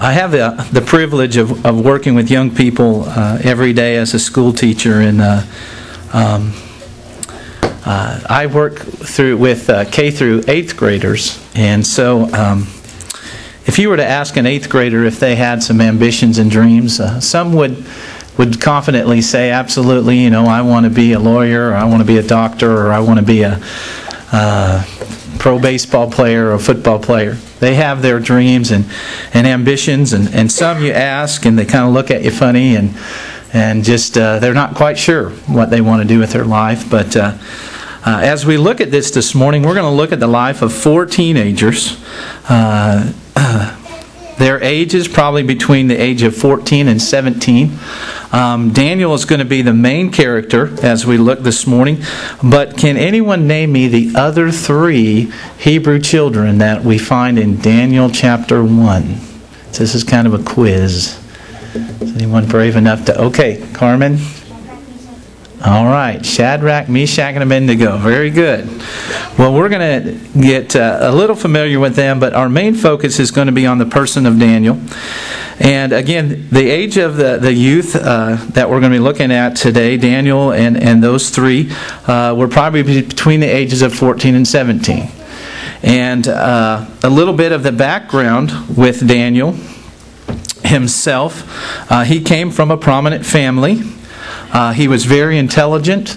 I have the privilege of working with young people every day as a school teacher, and I work with K through 8th graders, and so if you were to ask an 8th grader if they had some ambitions and dreams, some would confidently say, absolutely, I want to be a lawyer, or I want to be a doctor, or I want to be a pro baseball player or a football player. They have their dreams and ambitions, and some you ask and they kind of look at you funny and just they're not quite sure what they want to do with their life. But as we look at this morning, we're going to look at the life of 4 teenagers. Their age is probably between the age of 14 and 17. Daniel is going to be the main character as we look this morning. But can anyone name me the other 3 Hebrew children that we find in Daniel chapter 1? So this is kind of a quiz. Is anyone brave enough to... Okay, Carmen? All right, Shadrach, Meshach, and Abednego. Very good. Well, we're going to get a little familiar with them, but our main focus is going to be on the person of Daniel. And again, the age of the youth that we're going to be looking at today, Daniel and those 3, were probably between the ages of 14 and 17. And a little bit of the background with Daniel himself. He came from a prominent family. He was very intelligent,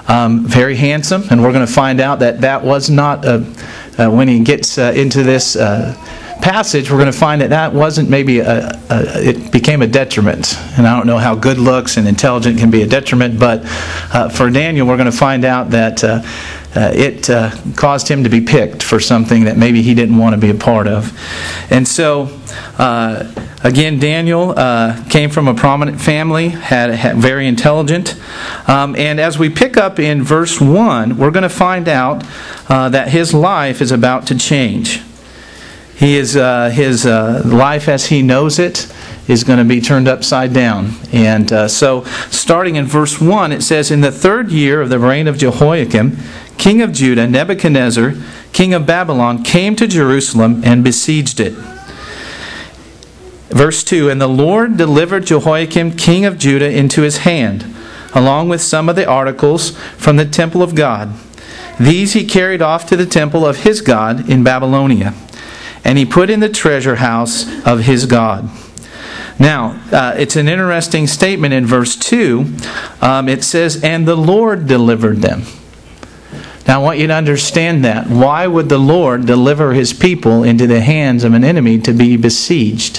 very handsome, and we're going to find out that was not, when he gets into this passage, we're going to find that wasn't maybe, it became a detriment. And I don't know how good looks and intelligent can be a detriment, but for Daniel, we're going to find out that it caused him to be picked for something that maybe he didn't want to be a part of. And so... Again, Daniel came from a prominent family, had very intelligent. And as we pick up in verse 1, we're going to find out that his life is about to change. His life as he knows it is going to be turned upside down. And so starting in verse 1, it says, "In the 3rd year of the reign of Jehoiakim, king of Judah, Nebuchadnezzar, king of Babylon, came to Jerusalem and besieged it." Verse 2, "And the Lord delivered Jehoiakim, king of Judah, into his hand, along with some of the articles from the temple of God. These he carried off to the temple of his God in Babylonia, and he put in the treasure house of his God." Now, it's an interesting statement in verse 2. It says, "And the Lord delivered them." Now, I want you to understand that. Why would the Lord deliver his people into the hands of an enemy to be besieged?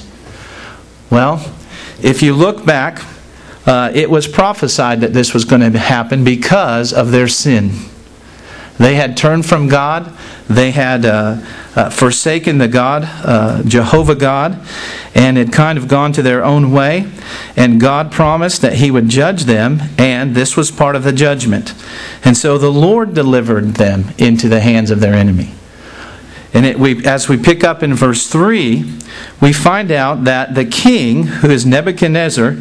Well, if you look back, it was prophesied that this was going to happen because of their sin. They had turned from God. They had forsaken the God, Jehovah God, and had kind of gone to their own way. And God promised that He would judge them, and this was part of the judgment. And so the Lord delivered them into the hands of their enemy. And as we pick up in verse 3, we find out that the king, who is Nebuchadnezzar,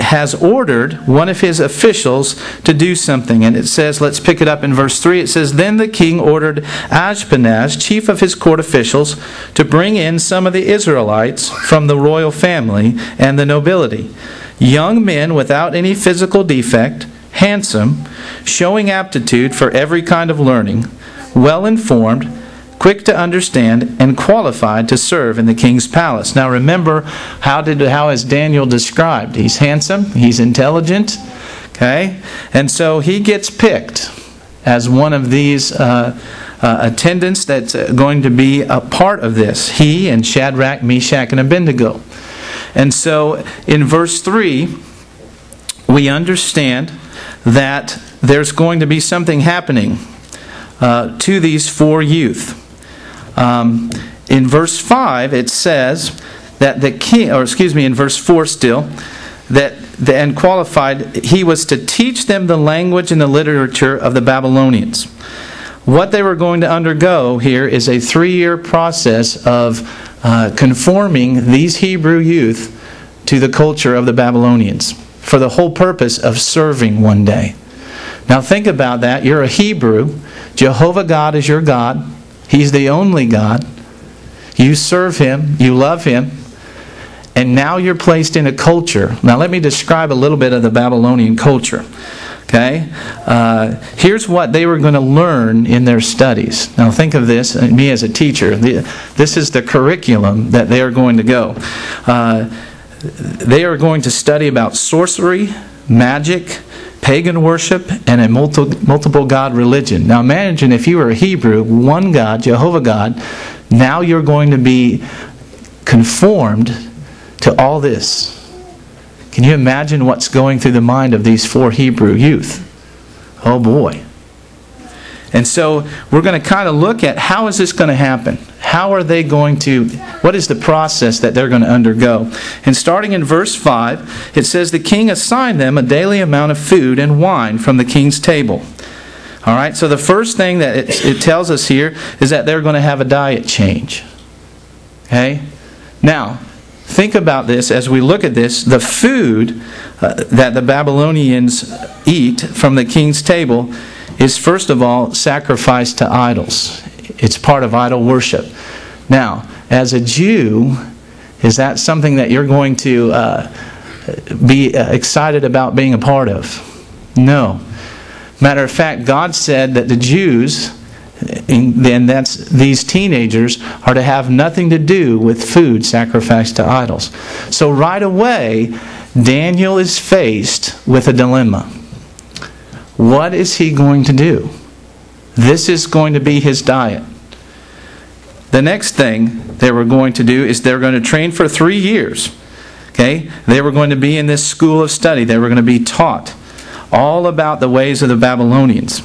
has ordered one of his officials to do something. And it says, let's pick it up in verse 3. It says, "Then the king ordered Ashpenaz, chief of his court officials, to bring in some of the Israelites from the royal family and the nobility, young men without any physical defect, handsome, showing aptitude for every kind of learning, well-informed, quick to understand, and qualified to serve in the king's palace." Now remember, how is Daniel described? He's handsome, he's intelligent, okay? And so he gets picked as one of these attendants that's going to be a part of this. He and Shadrach, Meshach, and Abednego. And so in verse 3, we understand that there's going to be something happening to these 4 youth. In verse 5, it says that the king, in verse 4 still, that and qualified, he was to teach them the language and the literature of the Babylonians. What they were going to undergo here is a 3-year process of conforming these Hebrew youth to the culture of the Babylonians for the whole purpose of serving one day. Now think about that. You're a Hebrew. Jehovah God is your God. He's the only God. You serve Him. You love Him. And now you're placed in a culture. Now let me describe a little bit of the Babylonian culture. Okay? Here's what they were going to learn in their studies. Now think of this, me as a teacher. This is the curriculum that they are going to go. They are going to study about sorcery, magic, pagan worship, and a multiple God religion. Now imagine if you were a Hebrew, one God, Jehovah God, now you're going to be conformed to all this. Can you imagine what's going through the mind of these 4 Hebrew youth? Oh boy. And so we're going to kind of look at how is this going to happen? How are they going to, what is the process that they're going to undergo? And starting in verse 5, it says, the king assigned them a daily amount of food and wine from the king's table. All right, so the first thing that it tells us here is that they're going to have a diet change. Okay? Now, think about this as we look at this. The food that the Babylonians eat from the king's table is first of all sacrificed to idols. It's part of idol worship. Now, as a Jew, is that something that you're going to be excited about being a part of? No. Matter of fact, God said that the Jews, and that's these teenagers, are to have nothing to do with food sacrificed to idols. So right away, Daniel is faced with a dilemma. What is he going to do? This is going to be his diet. The next thing they were going to do is they're going to train for 3 years. Okay? They were going to be in this school of study. They were going to be taught all about the ways of the Babylonians.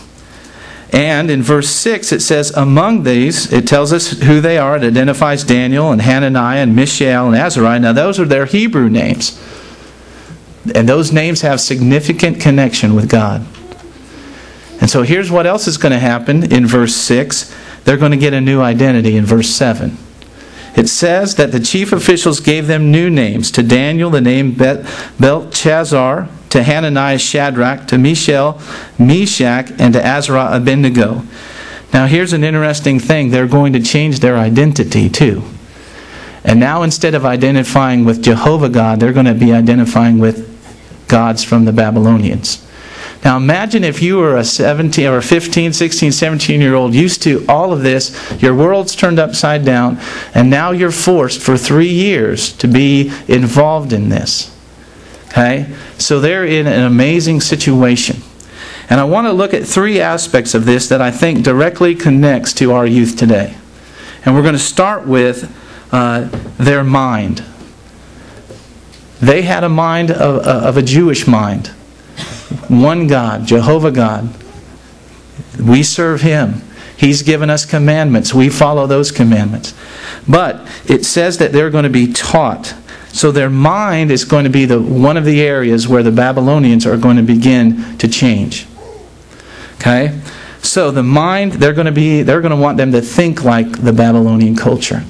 And in verse 6 it says, among these, it tells us who they are. It identifies Daniel and Hananiah and Mishael and Azariah. Now those are their Hebrew names. And those names have significant connection with God. And so here's what else is going to happen in verse 6. They're going to get a new identity in verse 7. It says that the chief officials gave them new names. To Daniel, the name Belteshazzar. To Hananiah, Shadrach. To Mishael, Meshach. And to Azariah, Abednego. Now here's an interesting thing. They're going to change their identity too. And now instead of identifying with Jehovah God, they're going to be identifying with gods from the Babylonians. Now imagine if you were a 17 or 15, 16, 17-year-old used to all of this, your world's turned upside down, and now you're forced for 3 years to be involved in this. Okay? So they're in an amazing situation. And I want to look at 3 aspects of this that I think directly connects to our youth today. And we're going to start with their mind. They had a mind of a Jewish mind. One God, Jehovah God. We serve Him. He's given us commandments. We follow those commandments. But it says that they're going to be taught. So their mind is going to be one of the areas where the Babylonians are going to begin to change. Okay? So the mind, they're going to want them to think like the Babylonian culture.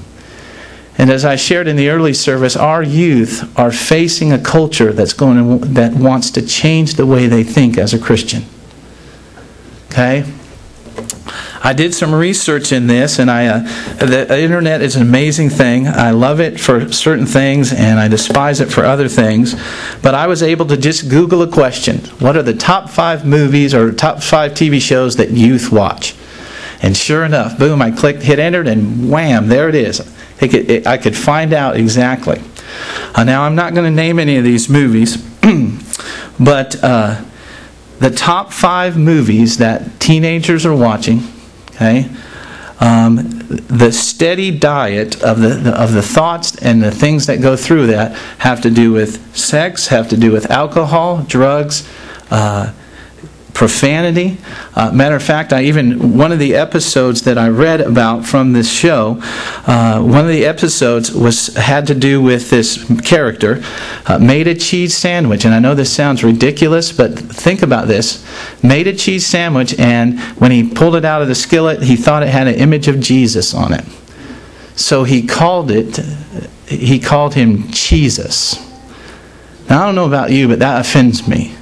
And as I shared in the early service, our youth are facing a culture that wants to change the way they think as a Christian. Okay? I did some research in this, and the internet is an amazing thing. I love it for certain things, and I despise it for other things. But I was able to just Google a question. What are the top 5 movies or top 5 TV shows that youth watch? And sure enough, boom, I clicked, hit enter, and wham, there it is. I could find out exactly. Now, I'm not going to name any of these movies, but the top 5 movies that teenagers are watching, okay, the steady diet of the thoughts and the things that go through that have to do with sex, have to do with alcohol, drugs, profanity. Matter of fact, one of the episodes that I read about from this show, one of the episodes had to do with this character made a cheese sandwich. And I know this sounds ridiculous, but think about this. Made a cheese sandwich, and when he pulled it out of the skillet, he thought it had an image of Jesus on it. So he called him Jesus. Now, I don't know about you, but that offends me.